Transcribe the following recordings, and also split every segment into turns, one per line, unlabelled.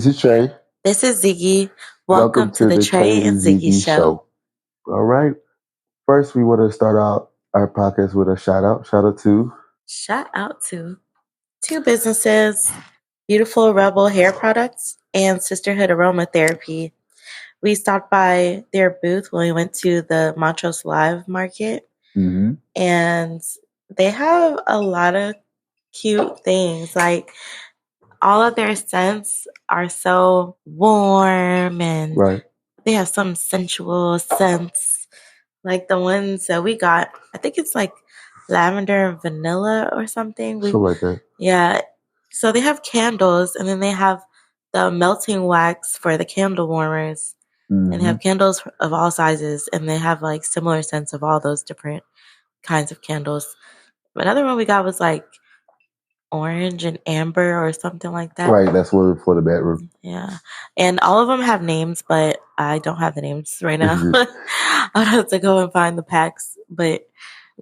This is Trey.
This is Ziggy.
Welcome
Welcome to
to
the
the Trey
Trey
and
and Ziggy
Ziggy
Show.
Show. All right. First, we want to start out our podcast with a shout out. Shout out to
Shout out to two businesses, Beautiful Rebel Hair Products and Sisterhood Aromatherapy. We stopped by their booth when we went to the Montrose Live Market, and they have a lot of cute things. Like, all of their scents are so warm, and
right.
they have some sensual scents. Like the ones that we got, I think it's like lavender and vanilla or something.
Something like that.
Yeah. So they have candles, and then they have the melting wax for the candle warmers. And they have candles of all sizes, and they have like similar scents of all those different kinds of candles. Another one we got was like orange and amber or something like that.
Right, that's one for the bedroom.
Yeah. And all of them have names, but I don't have the names right now. I'll have to go and find the packs. But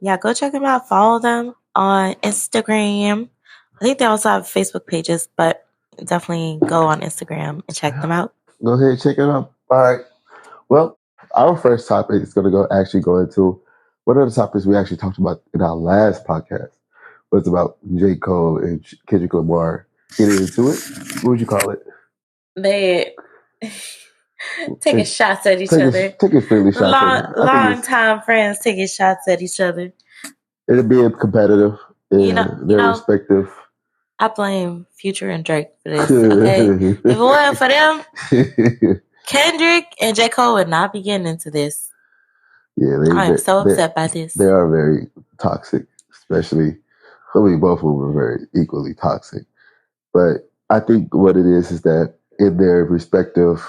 yeah, go check them out. Follow them on Instagram. I think they also have Facebook pages, but definitely go on Instagram and check them out.
Go ahead, check it out. All right. Well, our first topic is going to go into one of the topics we actually talked about in our last podcast. Was about J. Cole and Kendrick Lamar getting into it. What would you call it?
They taking shots at each other.
Taking friendly shots.
Long time friends taking shots at each other.
It'll be competitive in their respective.
I blame Future and Drake for this. Okay, if it wasn't for them, Kendrick and J. Cole would not be getting into this.
Yeah,
I'm so upset by this.
They are very toxic, especially. I mean, both of them are very equally toxic. But I think what it is that in their respective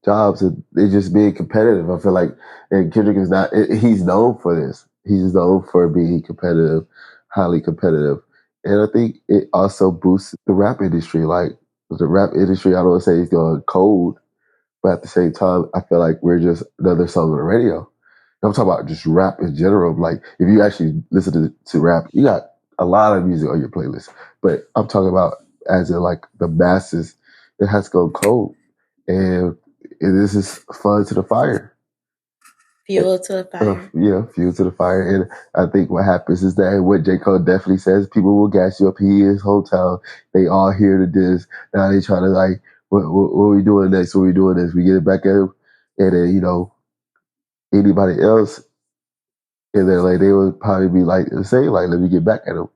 jobs, they're just being competitive. I feel like, and Kendrick is not, he's known for this. He's known for being competitive, highly competitive. And I think it also boosts the rap industry. Like, the rap industry, I don't want to say it's going cold, but at the same time, I feel like we're just another song on the radio. I'm talking about just rap in general. Like, if you actually listen to rap, you got a lot of music on your playlist. But I'm talking about as in like the masses, it has gone cold. And this is fun to the fire.
Fuel to the fire.
Fuel to the fire. And I think what happens is that what J. Cole definitely says, people will gas you up. He is hometown. They all here to this. Now they trying to like, what are we doing next? What are we doing next? We get it back at him. And then, anybody else in there, like, they would probably be like, say, like, let me get back at him.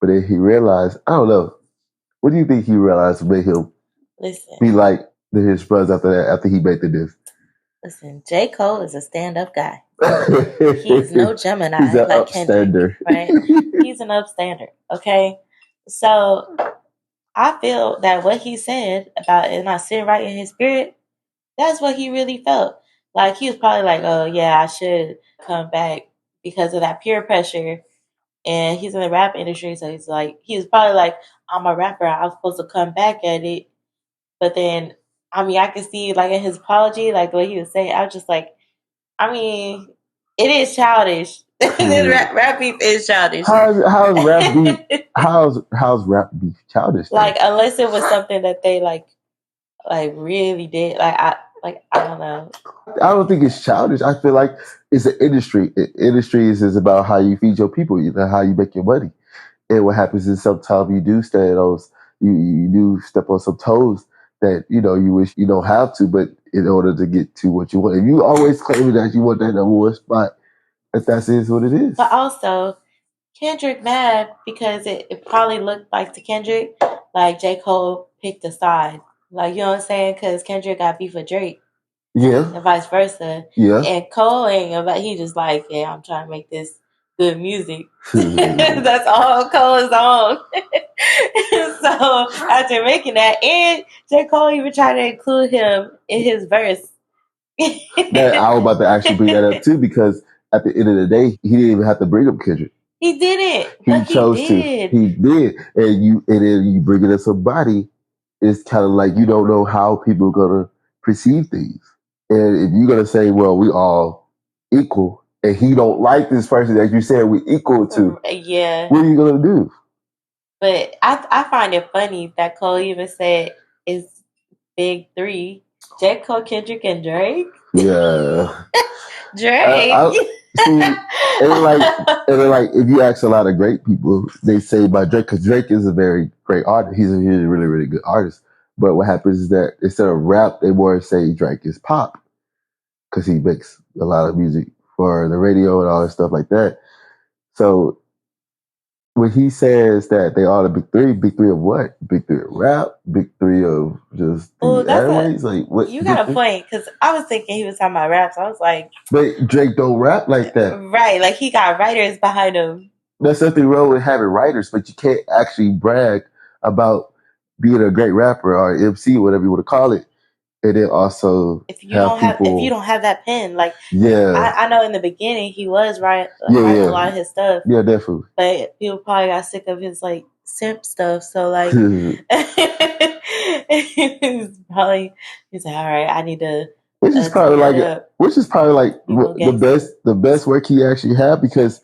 But then he realized, I don't know. What do you think he realized made him be like his friends after he made the diss?
Listen, J. Cole is a stand-up guy. He's no Gemini.
He's an
like
upstander.
Kendrick, right? He's an upstander, okay? So I feel that what he said about it not sitting right in his spirit, that's what he really felt. Like, he was probably like, oh, yeah, I should come back because of that peer pressure. And he's in the rap industry, so he was probably like, I'm a rapper, I'm supposed to come back at it. But then, I mean, I can see, like, in his apology, like, the way he was saying, I was just like, I mean, it is childish. Rap beef is childish.
How's rap beef? How's rap beef childish?
Like, unless it was something that they like really did. I don't know.
I don't think it's childish. I feel like it's an industry. Industry is about how you feed your people, how you make your money. And what happens is sometimes you do stay those, you do step on some toes that, you wish you don't have to, but in order to get to what you want. And you always claim that you want that number one spot, if that is what it is.
But also, Kendrick mad because it probably looked like to Kendrick like J. Cole picked a side. Like, you know what I'm saying? Because Kendrick got beef with Drake.
Yeah.
And vice versa.
Yeah.
And Cole ain't about, he just like, yeah, I'm trying to make this good music. That's all Cole is on. So after making that, and J. Cole even tried to include him in his verse.
That I was about to actually bring that up too, because at the end of the day, he didn't even have to bring up Kendrick.
He didn't.
He chose to. He did. And then you bring it up somebody, it's kind of like you don't know how people are gonna perceive things. And if you're gonna say, well, we all equal, and he don't like this person that you said we equal to,
yeah,
what are you gonna do?
But I find it funny that Cole even said is big three: J. Cole, Kendrick, and Drake.
Yeah.
Drake.
See, and if you ask a lot of great people, they say about Drake because Drake is a very great artist. He's a really really good artist. But what happens is that instead of rap, they more say Drake is pop because he makes a lot of music for the radio and all that stuff like that. So when he says that they are the big three of what? Big three of rap, big three of just
Oh,
the airways. Like what?
You got a point because I was thinking he was talking about rap. So I was like,
but Drake don't rap like that,
right? Like he got writers behind him.
There's nothing wrong with having writers, but you can't actually brag about being a great rapper or MC, whatever you want to call it, and then also
if you don't have that pen, like I know in the beginning he was writing a lot of his stuff.
Yeah, definitely.
But people probably got sick of his like simp stuff, so like he's like, all right, I need to.
Which is probably like the best work he actually had because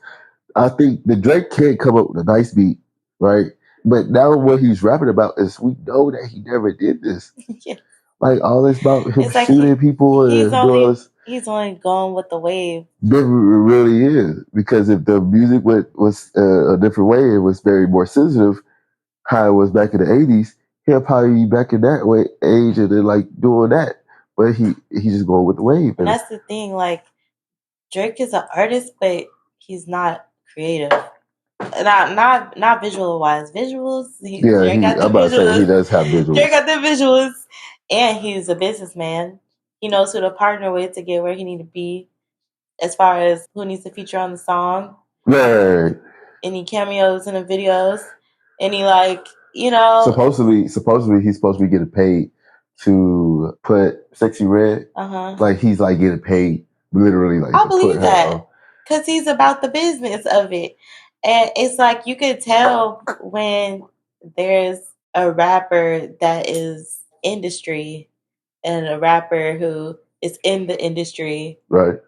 I think the Drake can't come up with a nice beat, right? But now what he's rapping about is we know that he never did this. Yeah. Like all this about him shooting people and doing this.
He's only going with the wave.
It really is because if the music was a different way, it was very more sensitive. How it was back in the '80s, he'll probably be back in that way age and then like doing that. But he's just going with the wave.
And that's the thing. Like Drake is an artist, but he's not creative. Not visual wise. Visuals. He does have visuals. Drake got the visuals, and he's a businessman. He knows who to partner with to get where he needs to be, as far as who needs to feature on the song.
Right.
Any cameos in the videos. Any
Supposedly he's supposed to be getting paid to put Sexy Red. Like he's like getting paid literally. Like
I believe that because he's about the business of it. And it's like you could tell when there's a rapper that is industry and a rapper who is in the industry.
Right.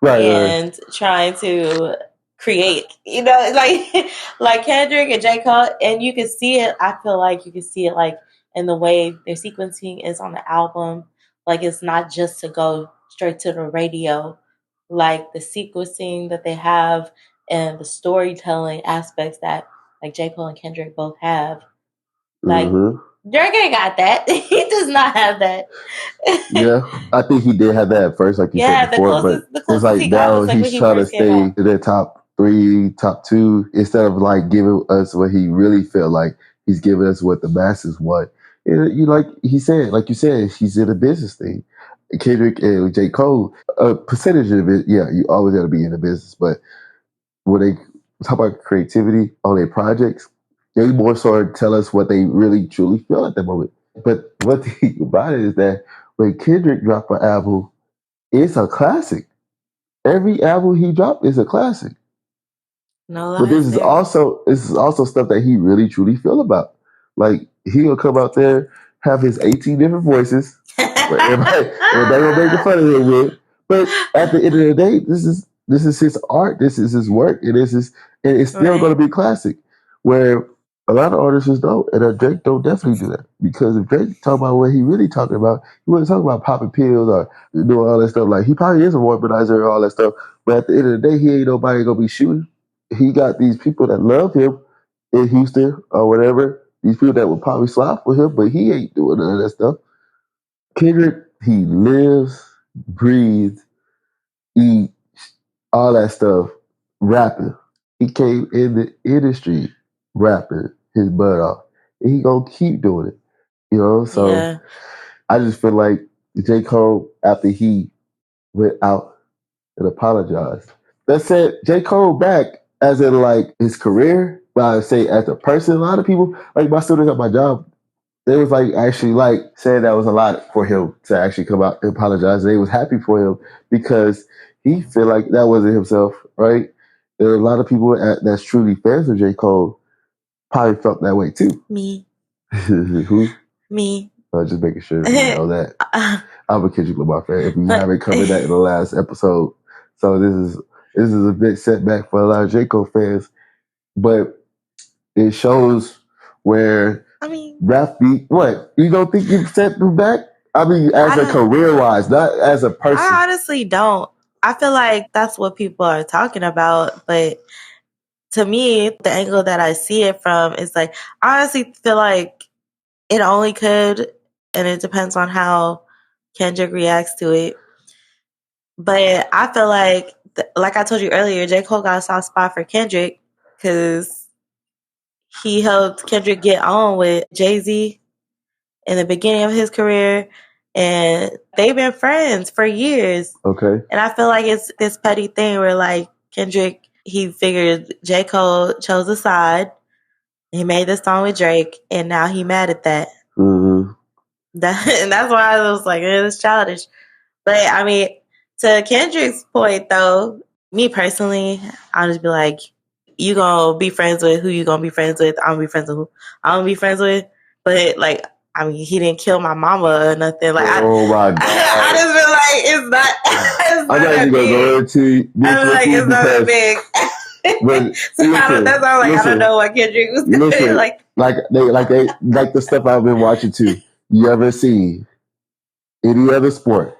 And trying to create, like Kendrick and J. Cole. And you can see it. I feel like you can see it like in the way their sequencing is on the album. Like it's not just to go straight to the radio. Like the sequencing that they have and the storytelling aspects that like J. Cole and Kendrick both have. Like Drake ain't got that. He does not have that.
Yeah, I think he did have that at first, like you said before. But it's like now he's trying to stay in the top 3, top 2, instead of like giving us what he really felt like. He's giving us what the masses want. And like you said, he's in a business thing. Kendrick and J. Cole, a percentage of it, yeah, you always got to be in the business. But when they talk about creativity on their projects, they more so tell us what they really truly feel at the moment. But one thing about it is that when Kendrick dropped an album, it's a classic. Every album he dropped is a classic.
No,
but this is also stuff that he really truly feel about. Like he'll come out there, have his 18 different voices. But everybody gonna make fun of him with. But at the end of the day, this is his art. This is his work, and it's still going to be classic. Where a lot of artists don't, and Drake don't definitely do that because if Drake talk about what he really talking about, he wouldn't talk about popping pills or doing all that stuff. Like he probably is a womanizer and all that stuff, but at the end of the day, he ain't nobody gonna be shooting. He got these people that love him in Houston or whatever. These people that would probably slap with him, but he ain't doing none of that stuff. Kendrick, he lives, breathes, eats, all that stuff, rapping. He came in the industry rapping his butt off. And he gonna keep doing it. So I just feel like J. Cole, after he went out and apologized, that said J. Cole back as in like his career, but I say as a person, a lot of people, like my students at my job, they was like actually like saying that was a lot for him to actually come out and apologize. They was happy for him because he feel like that wasn't himself, right? There are a lot of people that's truly fans of J. Cole probably felt that way too.
Me.
Who?
Me.
Just making sure you know that. I'm a Kendrick Lamar fan. If we haven't covered that in the last episode, so this is a big setback for a lot of J. Cole fans, but it shows where rap beat. What, you don't think you set them back? I mean, as a career-wise, not as a person.
I honestly don't. I feel like that's what people are talking about, but to me, the angle that I see it from is like, I honestly feel like it only could, and it depends on how Kendrick reacts to it. But I feel like I told you earlier, J. Cole got a soft spot for Kendrick because he helped Kendrick get on with Jay-Z in the beginning of his career, and they've been friends for years.
Okay.
And I feel like it's this petty thing where like Kendrick, he figured J. Cole chose a side. He made this song with Drake, and now he mad at that.
Mm-hmm.
And that's why I was like, it's childish. But I mean, to Kendrick's point though, me personally, I'll just be like, you gonna be friends with who you gonna be friends with. I'm gonna be friends with who I'm gonna be friends with. But like, I mean, he didn't kill my mama or nothing. Like,
oh my God.
I just feel like it's not. It's not
I know you're gonna go into this.
I feel like it's not that big. But so listen, that's all. Like, I don't know what Kendrick was doing. Like
the stuff I've been watching too. You ever see any other sport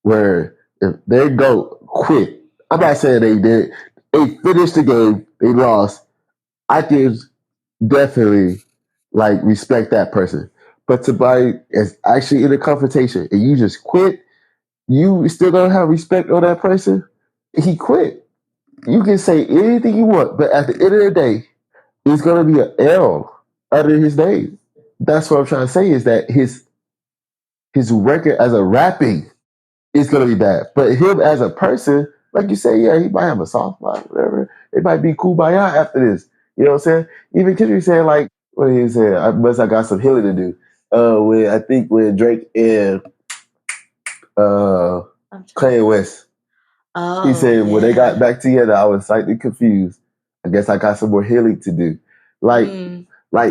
where if they go quit? I'm not saying they did. They finished the game. They lost. I can definitely like respect that person. But somebody is actually in a confrontation and you just quit, you still don't have respect on that person. He quit. You can say anything you want, but at the end of the day, it's gonna be an L under his name. That's what I'm trying to say is that his record as a rapping is gonna be bad. But him as a person, like you say, yeah, he might have a soft spot, whatever. It might be kumbaya after this. You know what I'm saying? Even Kendrick saying like, what did he say? I got some healing to do. When Drake and Kanye West. He said when they got back together, I was slightly confused. I guess I got some more healing to do. Like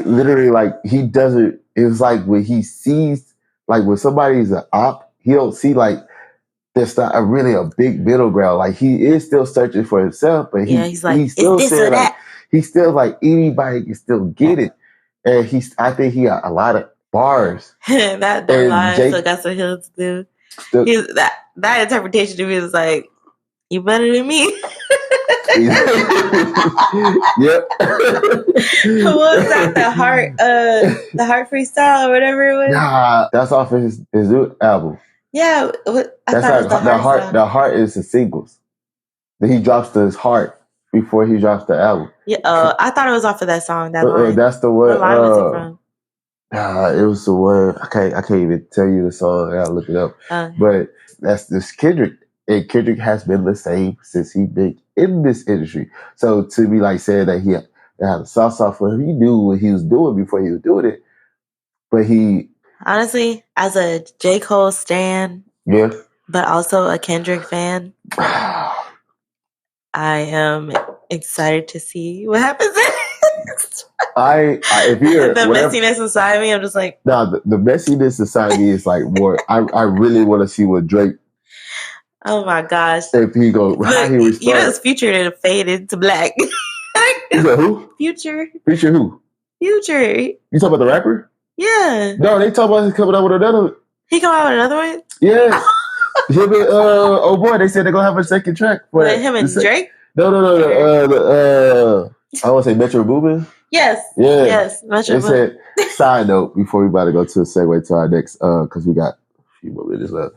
literally, like he doesn't. It was like when he sees, like when somebody's an op, he don't see like there's not really a big middle ground. Like he is still searching for himself, but he's still saying like he's still like anybody can still get it, and I think he got a lot of bars.
that line still got some healing to do. That interpretation to me is like, you better than me.
Yep.
What was that? The heart freestyle or whatever it was.
Nah, that's off of his new album.
Yeah,
that's like the heart. The heart is the singles. Then he drops his heart before he drops the album.
Yeah, I thought it was off of that song. That line.
That's the one.
What line was it from?
It was the one. I can't even tell you the song. I gotta look it up. But that's this Kendrick. And Kendrick has been the same since he been in this industry. So to be like saying that he had a soft spot for him, he knew what he was doing before he was doing it. But he
honestly, as a J. Cole stan,
yeah,
but also a Kendrick fan, I am excited to see what happens next.
If you're
the messiness inside me, I'm just like,
no, the messiness inside me is like more. I really want to see what Drake.
Oh my gosh!
If he goes, how he responds.
You know, it's Future that faded to black.
Is that who?
Future.
Future who?
Future.
You talking about the rapper?
Yeah.
No, they talk about him coming out with another.
He come out with another one?
Yeah. Him and, oh boy, they said they're gonna have a second track.
For him and Drake?
No. I want to say Metro Boomin.
Yes.
Yeah.
Yes. Metro
Boomin. They said, side note, before we about to go to a segue to our next, because we got a few more minutes left.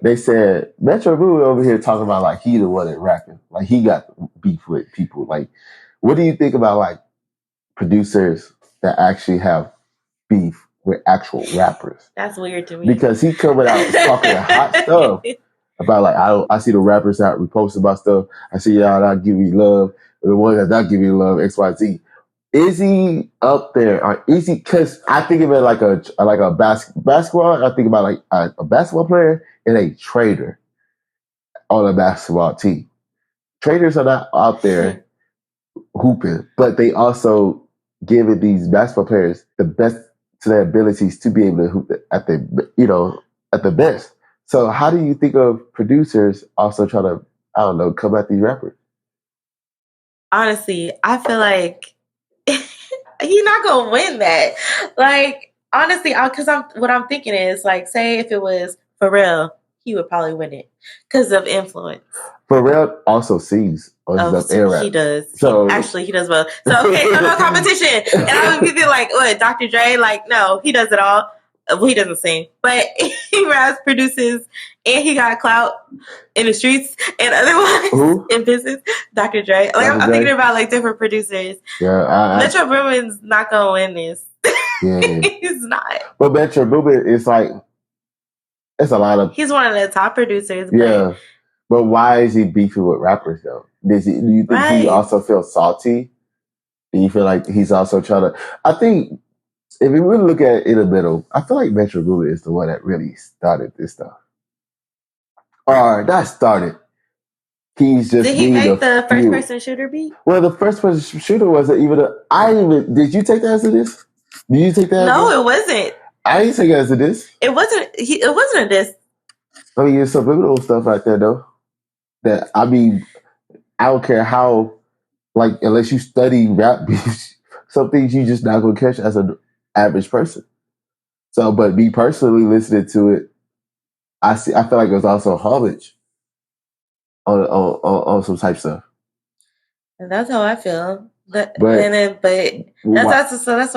They said Metro Boomin over here talking about like he the one that rapping, like he got beef with people. Like, what do you think about like producers that actually have beef with actual rappers?
That's weird to me
because he coming out talking hot stuff about like I see the rappers out reposting about stuff. I see y'all not giving me love, the ones that not giving me love, XYZ. Is he up there? Or is he? Because I think of it like a basketball. I think about like a basketball player and a trader on a basketball team. Traders are not out there hooping, but they also giving these basketball players the best to their abilities to be able to hoop at the best. So how do you think of producers also trying to come at these rappers?
Honestly, I feel like he's not gonna win that. Like, honestly, what I'm thinking is like, say if it was Pharrell, he would probably win it because of influence.
Pharrell also sings on his up air rap.
He does.
So
he does well. So okay, so no competition. And I was thinking like, what, Dr. Dre? Like, no, he does it all. Well, he doesn't sing, but he raps, produces, and he got clout in the streets and otherwise in business. Dr. Dre. Like, I'm thinking about like different producers.
Yeah,
Metro Boomin's not gonna win this.
Yeah,
he's not.
But Metro Boomin is like, it's a lot of.
He's one of the top producers.
Yeah, but why is he beefing with rappers though? Do you think he also feels salty? Do you feel like he's also trying to? I think if we really look at it in the middle, I feel like Metro Boomin is the one that really started this stuff. Or not started. He's just.
Did he make the first person shooter beat?
Well, the first person shooter wasn't even did you take that as a diss? Did you take that?
No, it wasn't.
I didn't take it as a diss.
It wasn't. It wasn't a diss.
I mean, there's subliminal stuff right there, though. That I mean, I don't care how, like, unless you study rap beats, some things you just not gonna catch as an average person. So, but me personally listening to it, I feel like it was also homage on some type stuff.
And that's how I feel. That's what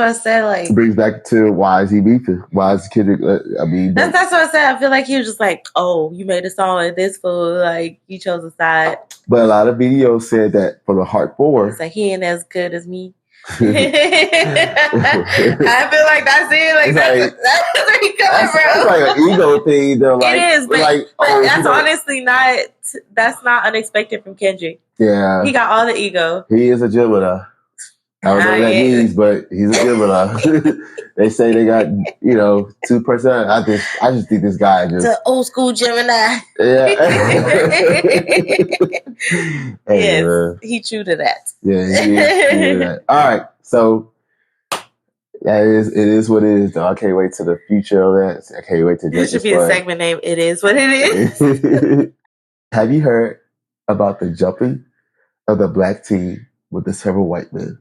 I said. Like,
brings back to why is he beefing? Why is Kendrick? I mean,
that's what I said. I feel like he was just like, oh, you made a song with this fool, like you chose a side.
But a lot of videos said that for the Heart 4,
it's like he ain't as good as me. I feel like that's it. Like that's where he coming from.
It's like an ego thing. Though, like,
it is, but that's honestly not. That's not unexpected from Kendrick.
Yeah,
he got all the ego.
He is a Gemini. I don't know what that means, but he's a Gemini. They say they got 2%. I just think this guy just
the old school Gemini.
Yeah.
Yes, he true to that.
Yeah, he is true to that. All right, so it is what it is. Though I can't wait to the future of that. I can't wait to.
This should be a segment name. It is what it is.
Have you heard about the jumping of the black team with the several white men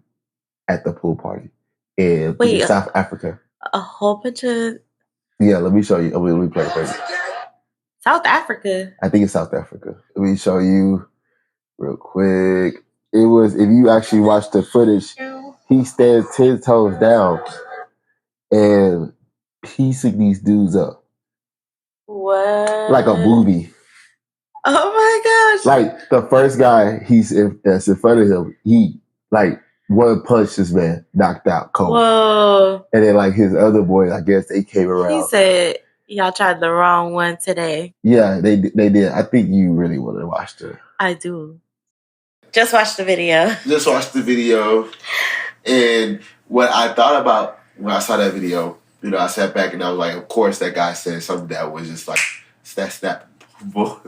at the pool party in South Africa?
A whole bunch of.
Yeah, let me show you. Let me play it for you.
South Africa.
I think it's South Africa. Let me show you real quick. It was, if you actually watch the footage, he stands 10 toes down and piecing these dudes up.
What?
Like a movie.
Oh my gosh.
Like the first guy that's in front of him, he like one punch this man, knocked out cold.
Whoa.
And then like his other boys, I guess they came around.
He said, y'all tried the wrong one today.
Yeah, they did. I think you really want to watch it.
I do. Just watch the video.
Just watch the video. And what I thought about when I saw that video, I sat back and I was like, of course that guy said something that was just like, snap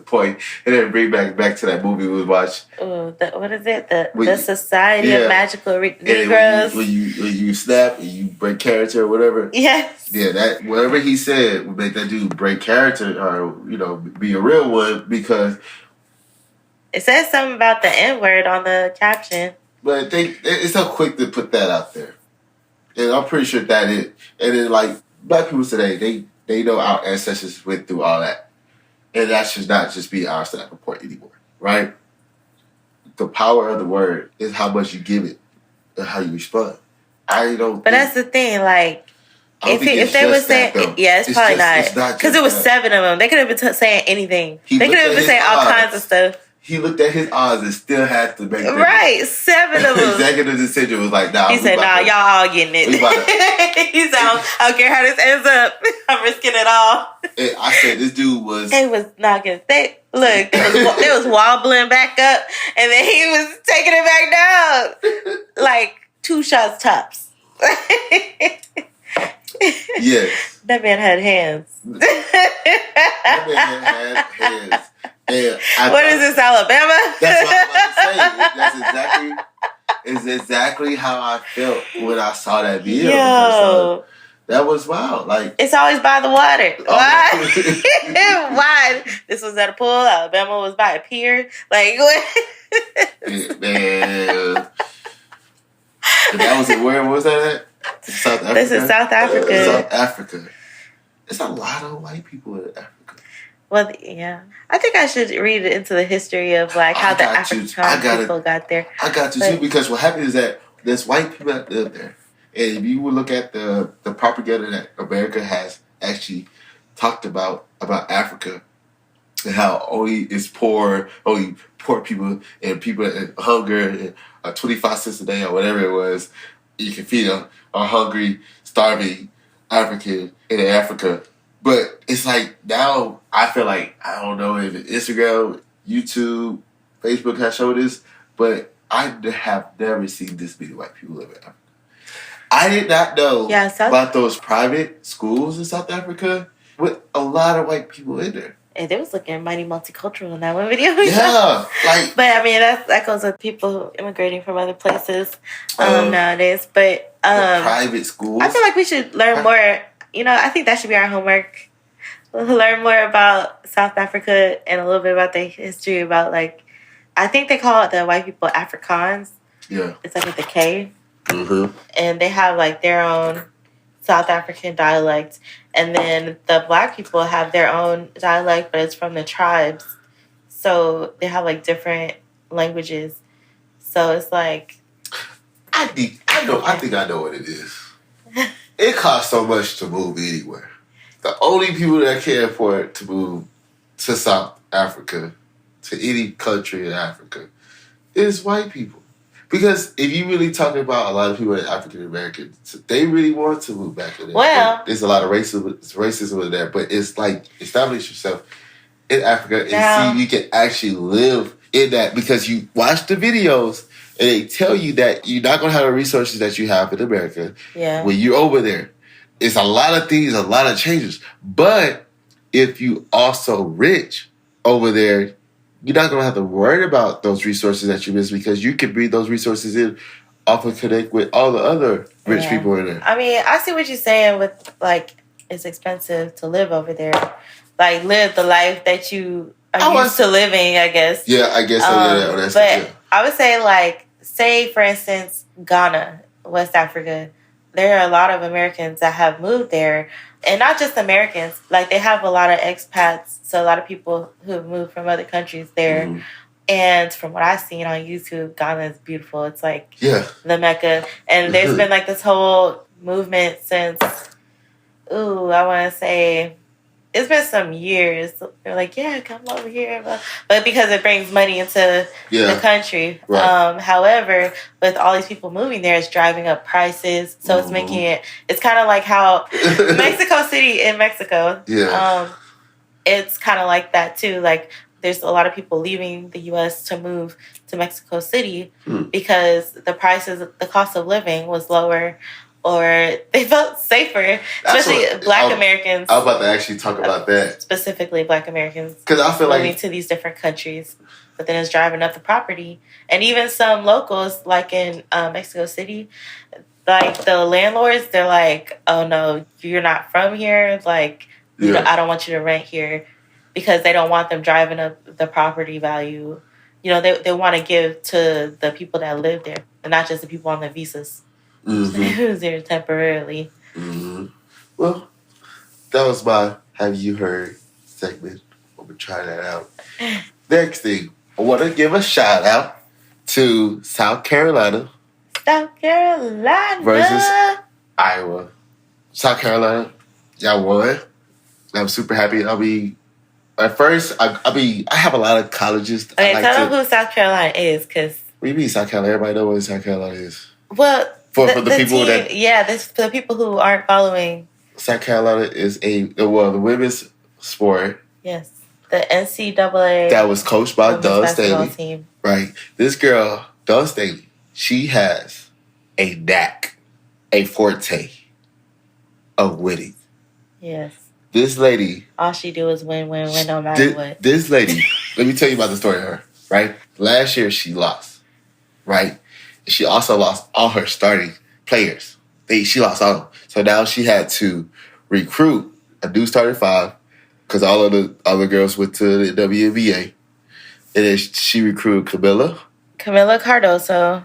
point. And then bring back to that movie we watched.
What is it? The Society of Magical Negroes.
When you snap and you break character or whatever.
Yes.
Yeah, that whatever he said would make that dude break character or, be a real one because
it says something about the N-word on the caption.
But it's so quick to put that out there. And I'm pretty sure that it. And then, like, black people today, they know our ancestors went through all that. And that should not just be our snap report anymore, right? The power of the word is how much you give it and how you respond. But
that's the thing, like, if they were saying, it's probably not. Because it was 7 of them. They could have been saying anything. They could have been saying all kinds of stuff.
He looked at his odds and still had to make
right, 7 of them.
Executive decision was like, nah.
He said, nah, y'all all getting it. He said, I don't care how this ends up. I'm risking it all.
And I said, this dude was.
They was knocking. They was wobbling back up, and then he was taking it back down, like 2 shots tops.
Yes.
That man had hands.
That man had hands.
What is this, Alabama?
That's what I'm about to say. That's exactly how I felt when I saw that video.
Yo.
That was wild. Like,
it's always by the water. Why? Why? This was at a pool. Alabama was by a pier. Like, what?
Man. That was where was that at? South Africa.
This is South Africa.
South Africa. There's a lot of white people in Africa.
Well, yeah. I think I should read into the history of like how the African people got there.
I got to too, because what happened is that there's white people that live there. And if you would look at the propaganda that America has actually talked about Africa and how only poor people and people in hunger and 25 cents a day or whatever it was, you can feed a hungry, starving African in Africa. But it's like now I feel like, I don't know if Instagram, YouTube, Facebook has showed this, but I have never seen this many white people live in Africa. I did not know about those private schools in South Africa with a lot of white people in there.
And they was looking mighty multicultural in that one video.
Yeah.
But I mean, that goes with people immigrating from other places nowadays. But
the private schools.
I feel like we should learn more. You know, I think that should be our homework. Learn more about South Africa and a little bit about the history about, like, I think they call it the white people Afrikaans.
Yeah.
It's like with the K.
Mm-hmm.
And they have like their own South African dialect. And then the black people have their own dialect, but it's from the tribes. So they have like different languages. So it's like...
I think I know what it is. It costs so much to move anywhere. The only people that can afford to move to South Africa, to any country in Africa, is white people. Because if you really talk about a lot of people in African Americans, they really want to move back in there.
Well,
there's a lot of racism in there, but it's like, establish yourself in Africa and see you can actually live in that, because you watch the videos and they tell you that you're not going to have the resources that you have in America when you're over there. It's a lot of things, a lot of changes. But if you also rich over there, you're not going to have to worry about those resources that you miss, because you can bring those resources in off and connect with all the other rich people in there.
I mean, I see what you're saying with, like, it's expensive to live over there. Like, live the life that you are used to living, I guess.
Yeah, I guess so.
I would say, like, say, for instance, Ghana, West Africa. There are a lot of Americans that have moved there. And not just Americans. Like, they have a lot of expats. So a lot of people who have moved from other countries there. Mm-hmm. And from what I've seen on YouTube, Ghana is beautiful. It's like the Mecca. And there's been like this whole movement since, I want to say, it's been some years. They're like, come over here. But because it brings money into the country. Right. However, with all these people moving there, it's driving up prices. So it's making it, it's kind of like how Mexico City in Mexico. Yeah. It's kind of like that too. Like, there's a lot of people leaving the U.S. to move to Mexico City because the cost of living was lower, or they felt safer, especially Black Americans.
I was about to actually talk about that.
Specifically Black Americans.
Because I feel
moving to these different countries. But then it's driving up the property. And even some locals, like in Mexico City, like the landlords, they're like, oh no, you're not from here. Like, I don't want you to rent here. Because they don't want them driving up the property value. You know, they want to give to the people that live there. And not just the people on the visas. Who's there temporarily.
Mm-hmm. Well, that was my Have You Heard segment. We'll be trying that out. Next thing, I want to give a shout out to South Carolina.
South Carolina.
Versus Iowa. South Carolina, y'all won. I'm super happy. At first, I have a lot of colleges.
Okay, tell them who South Carolina is, because...
What do you mean South Carolina? Everybody knows what South Carolina is.
Well...
For the people
team,
that...
Yeah, for the people who aren't following...
South Carolina is the women's sport.
Yes. The NCAA...
That was coached by Dawn Staley. Team. Right. This girl, Dawn Staley, she has a knack, a forte of winning.
Yes.
This lady...
All she do is win, no matter what.
This lady, let me tell you about the story of her, right? Last year, she lost, right? She also lost all her starting players. She lost all of them. So now she had to recruit a new starting five, because all of the other girls went to the WNBA. And then she recruited Camila
Cardoso,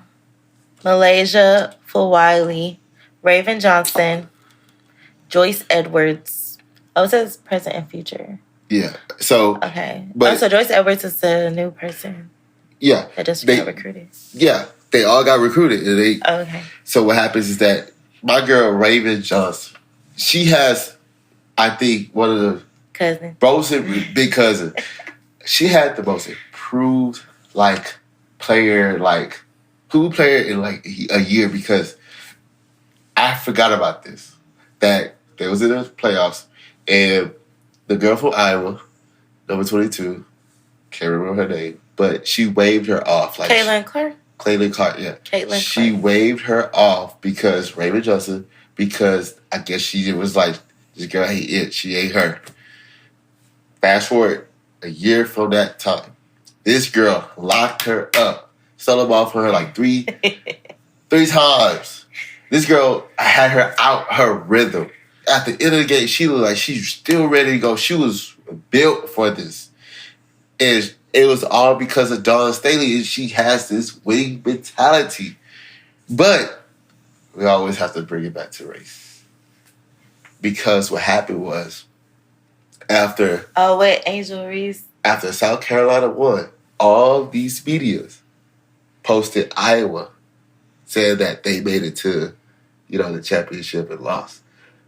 Malaysia Fulwiley, Raven Johnson, Joyce Edwards. Oh, it says present and future.
Yeah. So
okay.
But
so Joyce Edwards is the new person.
Yeah.
That just got recruited.
Yeah. They all got recruited. And
okay.
So what happens is that my girl Raven Johnson, she has, I think, one of the most big cousin. She had the most improved player in a year, because I forgot about this. That they was in the playoffs and the girl from Iowa, number 22, can't remember her name, but she waved her off.
Caitlin Clark?
Caitlin Clark, yeah.
She
waved her off because Raven Johnson, because I guess she was like, this girl ain't it. She ain't her. Fast forward a year from that time. This girl locked her up. Settled off for her like three times. This girl had her out her rhythm. At the end of the game, she looked like she's still ready to go. She was built for this. And it was all because of Dawn Staley, and she has this winning mentality. But we always have to bring it back to race. Because what happened was, after
Angel Reese?
After South Carolina won, all these medias posted Iowa, saying that they made it to, the championship and lost.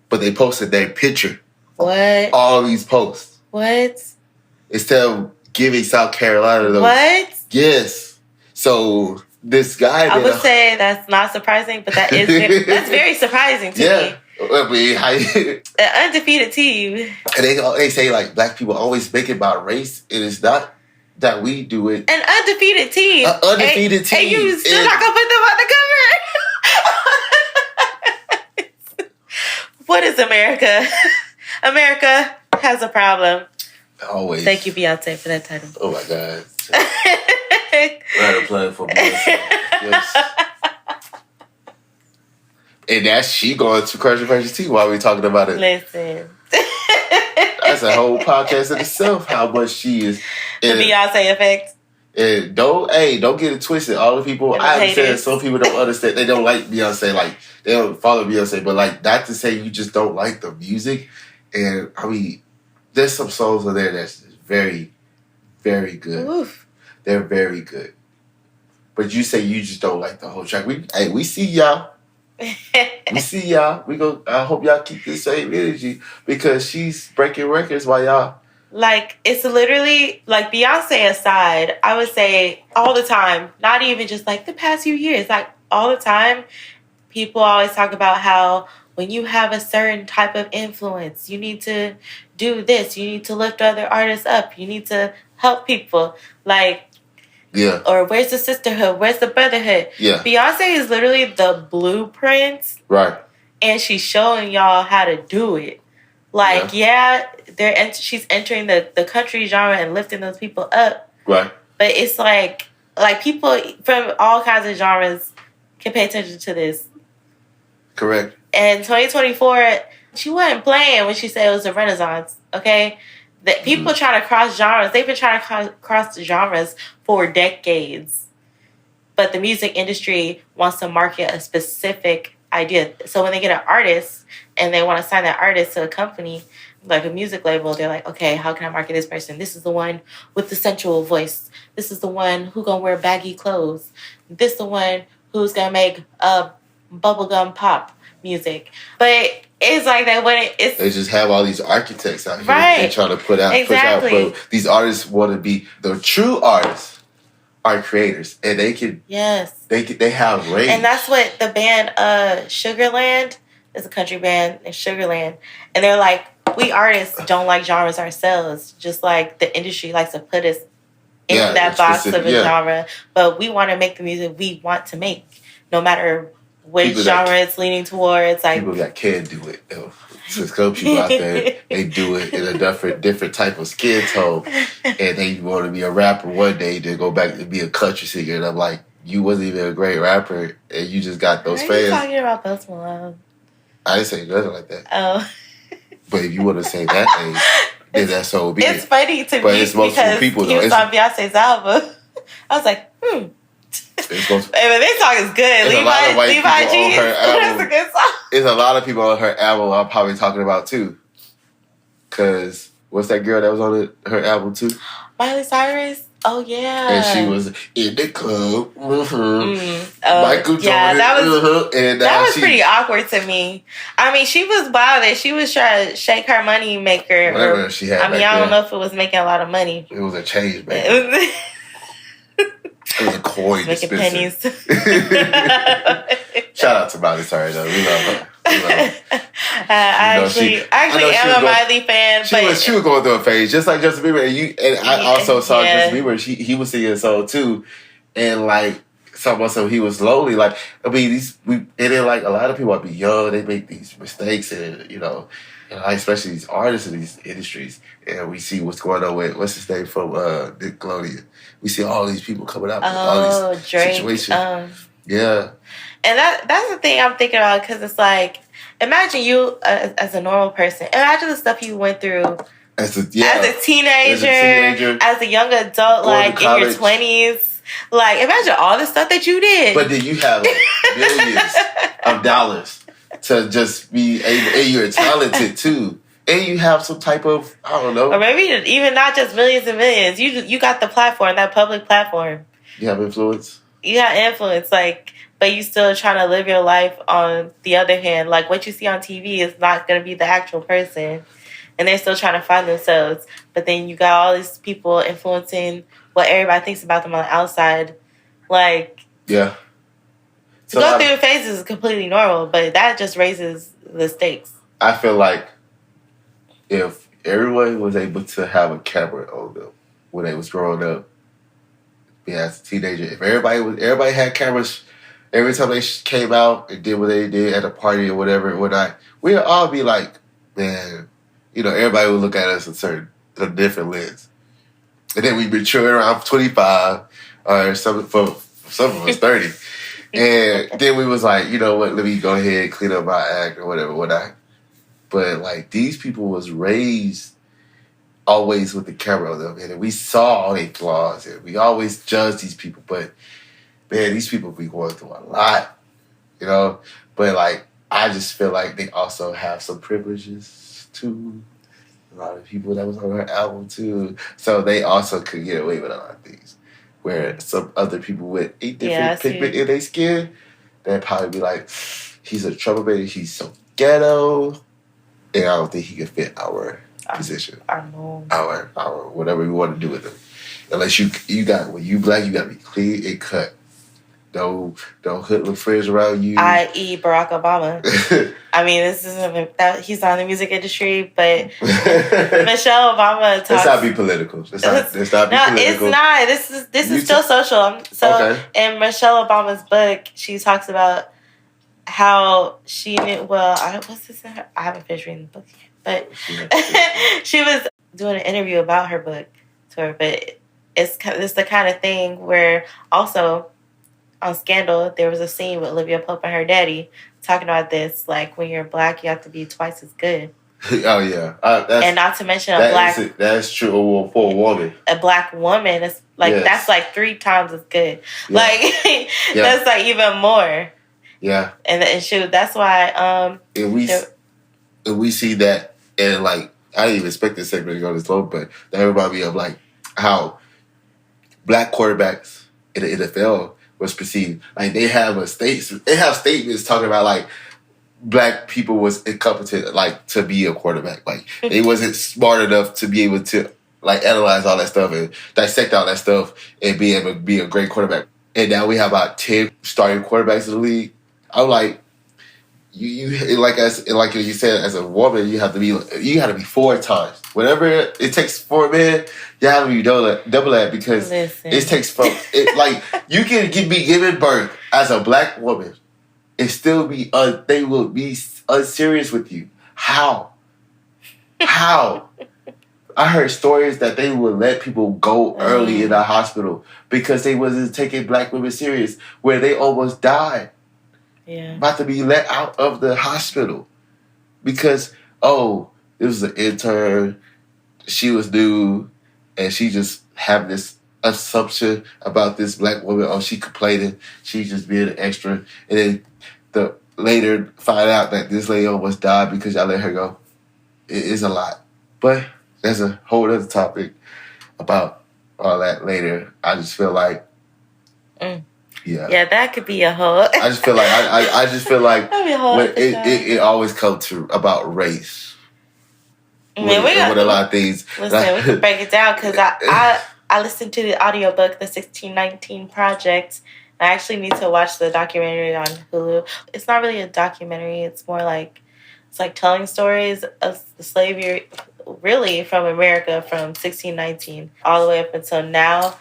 But they posted their picture.
What?
All these posts.
What?
Instead of giving South Carolina those.
What?
Yes. So this guy.
I would say that's not surprising, but that is that's very surprising to me.
I mean,
an undefeated team.
And they say black people always make it about race, and it's not that we do it.
An undefeated team.
An undefeated team.
And you still not gonna put them on the cover. What is America? America has a problem.
Always.
Thank you, Beyonce, for that title.
Oh my God. Right, playing for Beyonce. Yes. And that's she going to Crush and Precious Tea while we talking about it.
Listen.
That's a whole podcast in itself, how much she is.
The Beyonce effect.
And don't get it twisted. All the people, I understand some people don't understand. They don't like Beyonce, they don't follow Beyonce, but not to say you just don't like the music. And I mean, there's some songs on there that's very, very good.
Oof.
They're very good. But you say you just don't like the whole track. We see y'all. We see y'all. I hope y'all keep the same energy, because she's breaking records while y'all.
It's literally, Beyonce aside, I would say all the time, not even just the past few years, all the time, people always talk about how when you have a certain type of influence, you need to do this, you need to lift other artists up, you need to help people.
Yeah.
Or where's the sisterhood? Where's the brotherhood?
Yeah.
Beyonce is literally the blueprint.
Right.
And she's showing y'all how to do it. She's entering the country genre and lifting those people up.
Right.
But it's people from all kinds of genres can pay attention to this.
Correct.
And 2024, she wasn't playing when she said it was a renaissance, okay? That people trying to cross genres. They've been trying to cross the genres for decades. But the music industry wants to market a specific idea. So when they get an artist and they want to sign that artist to a company, like a music label, they're like, okay, how can I market this person? This is the one with the sensual voice. This is the one who gonna wear baggy clothes. This is the one who's gonna make bubblegum pop music. But it's like that when
they just have all these architects out here.
Right.
They try to push out. But these artists want to be the true artists. Are creators, and they can.
Yes.
They have range,
and that's what the band Sugarland is, a country band in Sugarland, and they're like, we artists don't like genres ourselves, just like the industry likes to put us in that box of a genre, but we want to make the music we want to make, no matter which genre it's leaning towards.
People that can do it, though. So some people out there, they do it in a different type of skin tone, and they want to be a rapper one day, then go back and be a country singer. And I'm like, you wasn't even a great rapper, and you just got those fans.
Are you talking about Post Malone?
I didn't say nothing like that.
Oh.
But if you want to say that thing, then that's so be it.
It's funny to me
it's most
because
people,
he was on Beyonce's album. I was like,
It's going to,
Hey, but this song is good.
a lot of white people
Levi
on
G.
her
That's a
album.
good song.
There's a lot of people on her album I'm probably talking about too. Cause what's that girl that was on her album too?
Miley Cyrus. Oh yeah.
And she was in the club.
Yeah,
Michael Jordan. And
that was pretty awkward to me. I mean, she was wild and she was trying to shake her money maker.
Whatever she had.
I mean, I don't know if it was making a lot of money.
It was a change maker. It was a coin
making
dispenser.
pennies.
Shout out to Miley Cyrus though. We love her.
I actually am a Miley fan.
She was going through a phase, just like Justin Bieber. And I also saw Justin Bieber. He was singing a song too, and like so he was lonely. Like I mean, and then like a lot of people be young, they make these mistakes, and especially these artists in these industries, and we see what's going on with what's his name from Nickelodeon. We see all these people coming out with all these
Drake,
situations. Yeah.
And that's the thing I'm thinking about, because it's like, imagine you as a normal person. Imagine the stuff you went through as a teenager, as a young adult, like in your 20s. Like, imagine all the stuff that you did.
But then you have like millions of dollars to just be able, and you're talented too. And you have some type of, I don't know.
Or maybe even not just millions and millions. You got the platform, that public platform.
You have influence?
You got influence, like, but you still trying to live your life on the other hand. Like, what you see on TV is not going to be the actual person. And they're still trying to find themselves. But then you got all these people influencing what everybody thinks about them on the outside. Like,
yeah.
To go through the phases is completely normal, but that just raises the stakes.
I feel like if everyone was able to have a camera on them when they was growing up, as a teenager, if everybody had cameras every time they came out and did what they did at a party or whatever and whatnot, we'd all be like, man, everybody would look at us a different lens. And then we'd mature around 25 or some of us 30. And then we was like, you know what, let me go ahead and clean up my act or whatever. But like, these people was raised always with the camera on them, and we saw all their flaws, and we always judged these people. But man, these people be going through a lot, But like, I just feel like they also have some privileges too. A lot of people that was on her album too, so they also could get away with a lot of things. Where some other people with a different pigment in their skin, they'd probably be like, he's a troublemaker, he's so ghetto, and I don't think he can fit our position.
I know.
Our whatever we want to do with them. Unless when you black, you gotta be clean and cut. Don't hoodlum friends around you.
I.e. Barack Obama. I mean, this isn't that he's not in the music industry, but Michelle Obama talks.
Let's not be political. Let's not be political.
No, it's not. This is still social. So in Michelle Obama's book, she talks about how she knew. Well, what's this in her? I haven't finished reading the book yet. But she was doing an interview about her book to her, but it's the kind of thing where also on Scandal there was a scene with Olivia Pope and her daddy talking about this, like, when you're black you have to be twice as good.
Oh yeah,
and not to mention
that's true for a woman.
A black woman is like that's like 3 times as good. Yeah. Like that's like even more.
Yeah,
and shoot, that's why
and we see that. And like, I didn't even expect this segment to go this long, but that reminded me of like how black quarterbacks in the NFL was perceived. Like they have statements talking about like black people was incompetent, like, to be a quarterback. Like they wasn't smart enough to be able to like analyze all that stuff and dissect all that stuff and be able to be a great quarterback. And now we have about 10 starting quarterbacks in the league. I'm like, You like you said, as a woman, you got to be 4 times. Whatever it takes for a man, you have to be double that because it takes like you can be given birth as a black woman and still be they will be unserious with you. How? I heard stories that they would let people go early in the hospital because they wasn't taking black women serious, where they almost died.
Yeah.
About to be let out of the hospital because, this was an intern, she was new, and she just had this assumption about this black woman. Oh, she complaining. She's just being an extra. And then later find out that this lady almost died because y'all let her go. It is a lot. But there's a whole other topic about all that later. I just feel like,
yeah, that could be a whole.
I just feel like I just feel like
That'd be a whole
when it always comes to about race.
I mean,
with a lot of things.
Listen, we can break it down because I listened to the audiobook, The 1619 Project. I actually need to watch the documentary on Hulu. It's not really a documentary. It's more like telling stories of the slavery, really, from America from 1619 all the way up until now.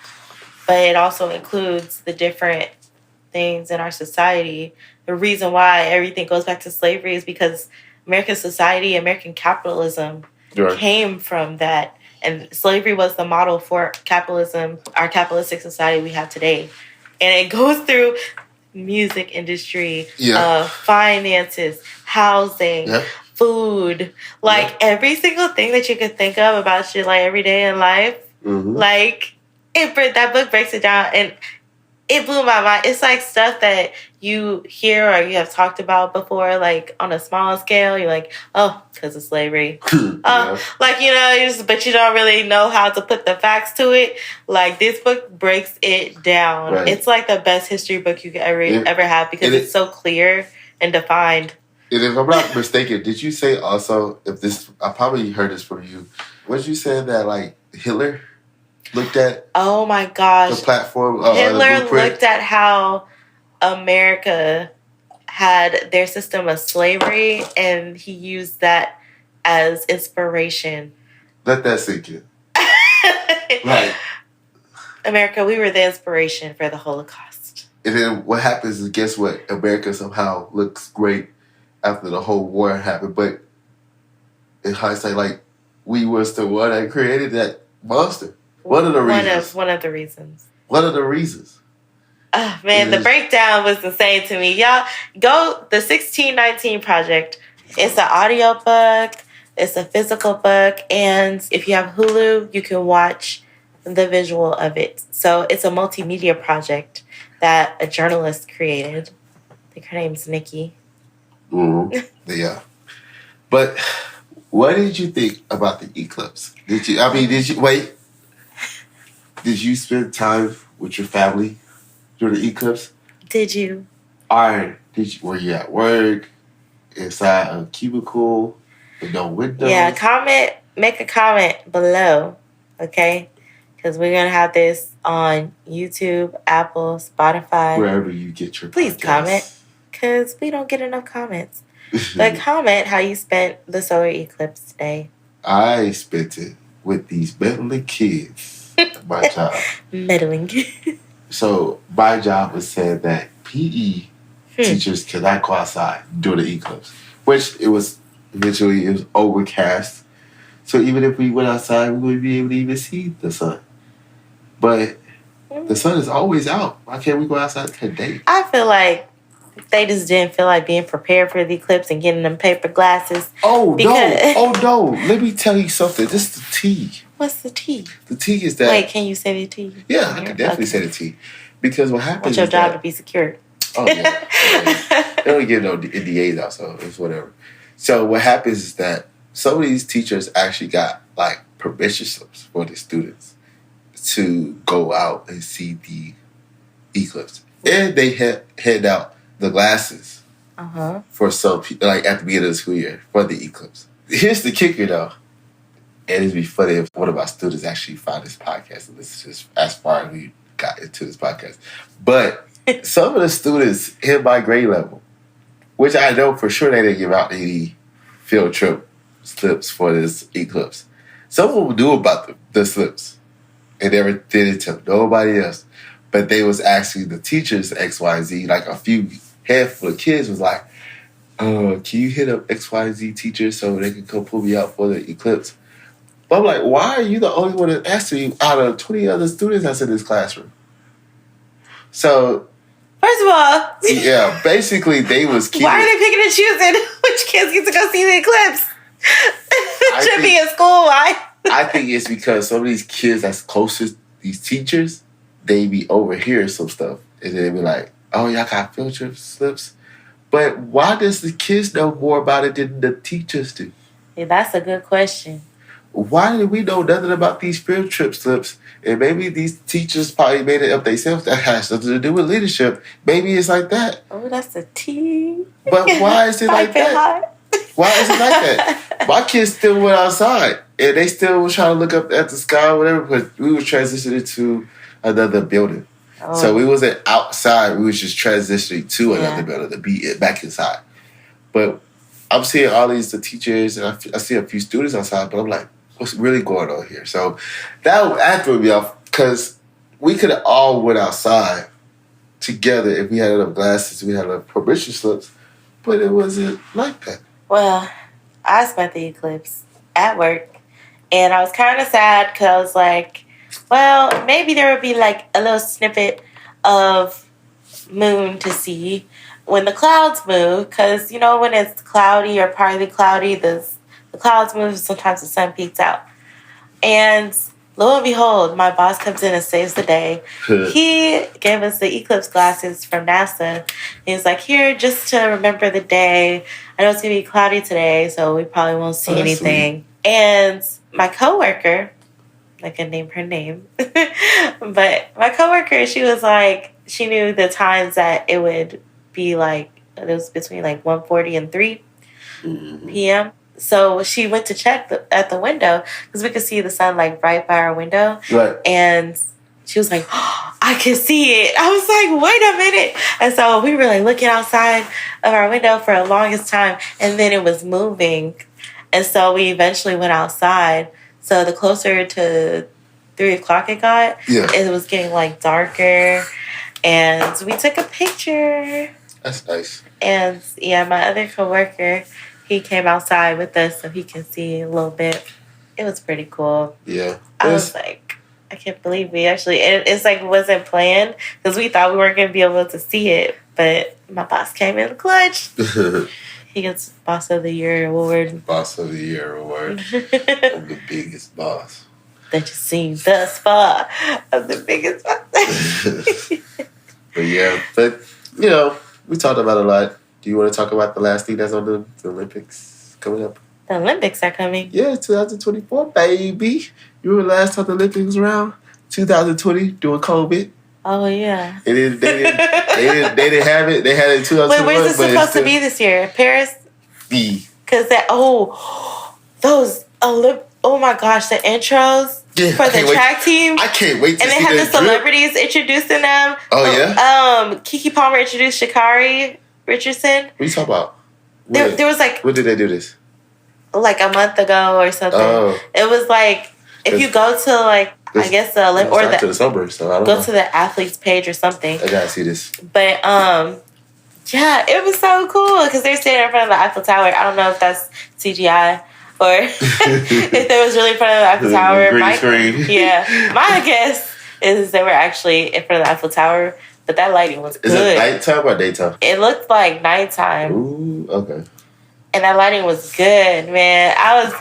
But it also includes the different things in our society. The reason why everything goes back to slavery is because American society, American capitalism came from that. And slavery was the model for capitalism, our capitalistic society we have today. And it goes through music industry, finances, housing, food, every single thing that you could think of about shit every day in life. That book breaks it down, and it blew my mind. It's stuff that you hear or you have talked about before, on a small scale. You're like, oh, because of slavery. But you don't really know how to put the facts to it. This book breaks it down. Right. It's the best history book you could ever have because it's so clear and defined.
And if I'm not mistaken, did you say also, I probably heard this from you, what did you say that Hitler looked at?
Oh my gosh.
The platform.
Hitler looked at how America had their system of slavery, and he used that as inspiration.
Let that sink in. Right.
America, we were the inspiration for the Holocaust.
And then what happens is, guess what? America somehow looks great after the whole war happened, but in hindsight, we was the one that created that monster. One of the reasons.
One of the reasons.
One of the reasons.
Oh, man, the breakdown was insane to me. Y'all, go the 1619 Project. It's an audio book. It's a physical book. And if you have Hulu, you can watch the visual of it. So it's a multimedia project that a journalist created. I think her name's Nikki.
Mm-hmm. Yeah. But what did you think about the eclipse? Did you spend time with your family during the eclipse?
Did you?
Were you at work, inside a cubicle, with no windows?
Yeah, make a comment below, okay? Because we're going to have this on YouTube, Apple, Spotify.
Wherever you get your
Please
podcasts.
Comment, because we don't get enough comments. But comment how you spent the solar eclipse today.
I spent it with these meddling kids at my job.
Meddling kids.
So my job was said that PE teachers cannot go outside during the eclipse, which it was overcast. So even if we went outside, we wouldn't be able to even see the sun. But the sun is always out. Why can't we go outside today?
I feel like they just didn't feel like being prepared for the eclipse and getting them paper glasses.
No. Let me tell you something. This is the tea.
What's the tea?
The tea is that...
Wait, can you say the tea?
Yeah, I can definitely say the tea. Because what happens
is your job to be secured.
Oh, yeah. They don't get no NDAs out, so it's whatever. So what happens is that some of these teachers actually got, permission slips for the students to go out and see the eclipse. And they hand out the glasses for some people, at the beginning of the school year for the eclipse. Here's the kicker, though. And it'd be funny if one of our students actually found this podcast, and this is just as far as we got into this podcast. But some of the students in my grade level, which I know for sure they didn't give out any field trip slips for this eclipse. Some of them knew about the slips and never did it to nobody else. But they was asking the teachers XYZ, a few handful of kids was like, can you hit up XYZ teachers so they can come pull me out for the eclipse? But I'm like, why are you the only one that asked me out of 20 other students that's in this classroom? So,
first of all,
yeah, basically they was keeping...
Why are they picking and choosing which kids get to go see the eclipse? It should be a school-wide.
I think it's because some of these kids that's closest, these teachers, they be overhearing some stuff. And they be like, oh, y'all got field trip slips? But why does the kids know more about it than the teachers do?
Yeah, that's a good question.
Why did we know nothing about these field trip slips? And maybe these teachers probably made it up themselves. That has nothing to do with leadership. Maybe it's like that.
Oh, that's a tea.
But why is it like that? Why is it like that? My kids still went outside. And they still were trying to look up at the sky or whatever. But we were transitioning to another building. Oh. So we wasn't outside. We was just transitioning to another building to be back inside. But I'm seeing all the teachers, and I see a few students outside, but I'm like, what's really going on here? So that threw me off because we could have all went outside together if we had enough glasses, we had enough permission slips, but it wasn't like that.
Well, I spent the eclipse at work, and I was kind of sad because I was like, well, maybe there would be like a little snippet of moon to see when the clouds move, because, you know, when it's cloudy or partly cloudy, the clouds move, sometimes the sun peeks out. And lo and behold, my boss comes in and saves the day. He gave us the eclipse glasses from NASA. He was like, here, just to remember the day. I know it's going to be cloudy today, so we probably won't see anything. Sweet. And my coworker, I can name her name, but my coworker, she was like, she knew the times that it would be like, it was between like 1:40 and 3 p.m. So she went to check at the window because we could see the sun like right by our window.
Right.
And she was like, oh, I can see it. I was like, wait a minute. And so we were like looking outside of our window for the longest time. And then it was moving. And so we eventually went outside. So the closer to 3 o'clock it got, it was getting like darker. And we took a picture.
That's nice.
And yeah, my other coworker, he came outside with us so he can see a little bit. It was pretty cool.
Yeah.
I was like, I can't believe we actually, it's like wasn't planned because we thought we weren't going to be able to see it. But my boss came in the clutch. He gets Boss of the Year award.
Boss of the Year award. I'm the biggest boss
that you've seen thus far. I'm the biggest boss.
But you know, we talked about a lot. Do you want to talk about the last thing that's on the Olympics coming up?
The Olympics are coming.
Yeah, 2024, baby. You remember last time the Olympics was around? 2020, during COVID.
Oh, yeah.
They didn't have it. They had it in 2021.
Wait, where's it supposed to be this year? Paris? Because those oh my gosh, the intros for the track team.
I can't wait to see
and they had the celebrities introducing them.
Oh, yeah?
Keke Palmer introduced Sha'Carri Richardson.
What are you talking about?
There was like...
When did they do this?
Like a month ago or something. Oh. It was like, if you go to like, I guess the Olympic or
to the summer, so I don't
know.
Go
to the athletes page or something.
I gotta see this.
But yeah, it was so cool because they're standing in front of the Eiffel Tower. I don't know if that's CGI or if they was really in front of the Eiffel Tower.
Green screen.
Yeah, my guess is they were actually in front of the Eiffel Tower, but that lighting was good.
Is it nighttime or daytime?
It looked like nighttime.
Ooh, okay.
And that lighting was good, man. I'm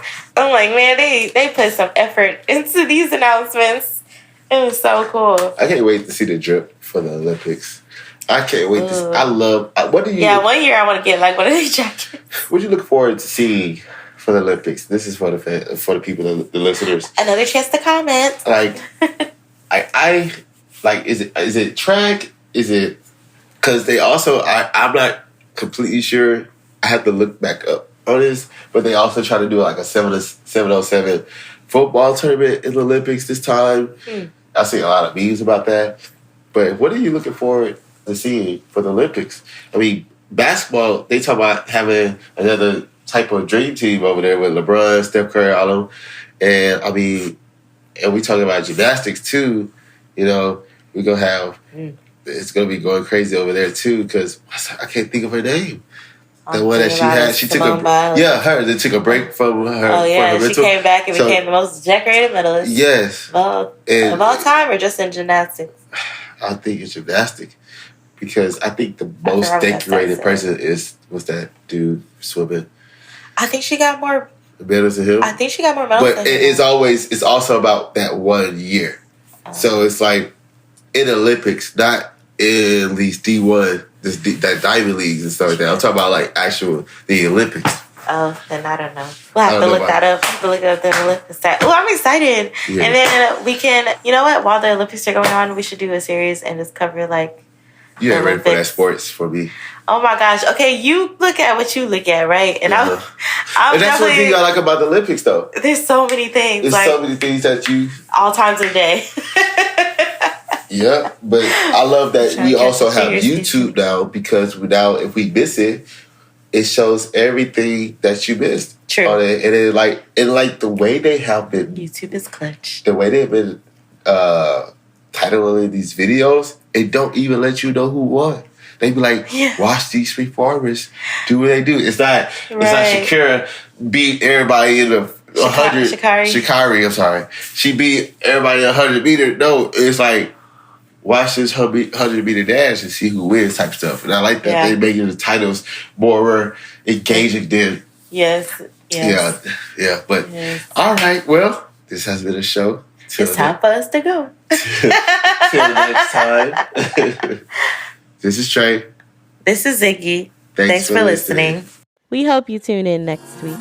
like, man, they put some effort into these announcements. It was so cool.
I can't wait to see the drip for the Olympics. I can't wait to see. I love... What do you...
Yeah, 1 year I want to get like one of these jackets.
What do you look forward to seeing for the Olympics? This is for the people, the listeners.
Another chance to comment.
Like, I like, is it track? Is it... Because they also... I'm not completely sure... I have to look back up on this, but they also try to do like a 707 football tournament in the Olympics this time. I see a lot of memes about that. But what are you looking forward to seeing for the Olympics? I mean, basketball, they talk about having another type of dream team over there with LeBron, Steph Curry, all of them. And I mean, and we talking about gymnastics too. You know, we're going to have, it's going to be going crazy over there too because I can't think of her name. The one that she took her. They took a break from her.
Oh yeah, she came back and became the most decorated medalist.
Yes,
of all time, or just in gymnastics.
I think it's gymnastics because I think the most decorated person was that dude swimming.
I think she got more
medals than him.
I think she got more medals.
But it's also about that 1 year. So it's like in Olympics, not in these D1, that Diamond Leagues and stuff like that. I'm talking about like actual the Olympics.
Oh, then I don't know. We'll have to look that up. Have to look up the Olympics. Oh, I'm excited. Yeah. And then we can, you know what? While the Olympics are going on, we should do a series and just cover like.
You ain't ready for that sports for me.
Oh my gosh. Okay, you look at what you look at, right? And I'm
and that's one thing I like about the Olympics, though.
There's so many things.
There's so many things that you
all times of day.
Yeah, but I love that we also have YouTube now because now if we miss it, it shows everything that you missed.
True.
On it. And like the way they have been.
YouTube is clutch.
The way they've been titling these videos, it don't even let you know who won. They be like, watch these performers do what they do. It's not Shakira beat everybody in the 100. Shikari, I'm sorry. She beat everybody in 100 meter. No, it's like, watch this 100 meter dash and see who wins type stuff. And I like that they're making the titles more engaging than.
Yes.
Yeah. But all right, well, this has been a show.
It's time for us to go.
Till next time. This is Trey.
This is Ziggy. Thanks for listening. We hope you tune in next week.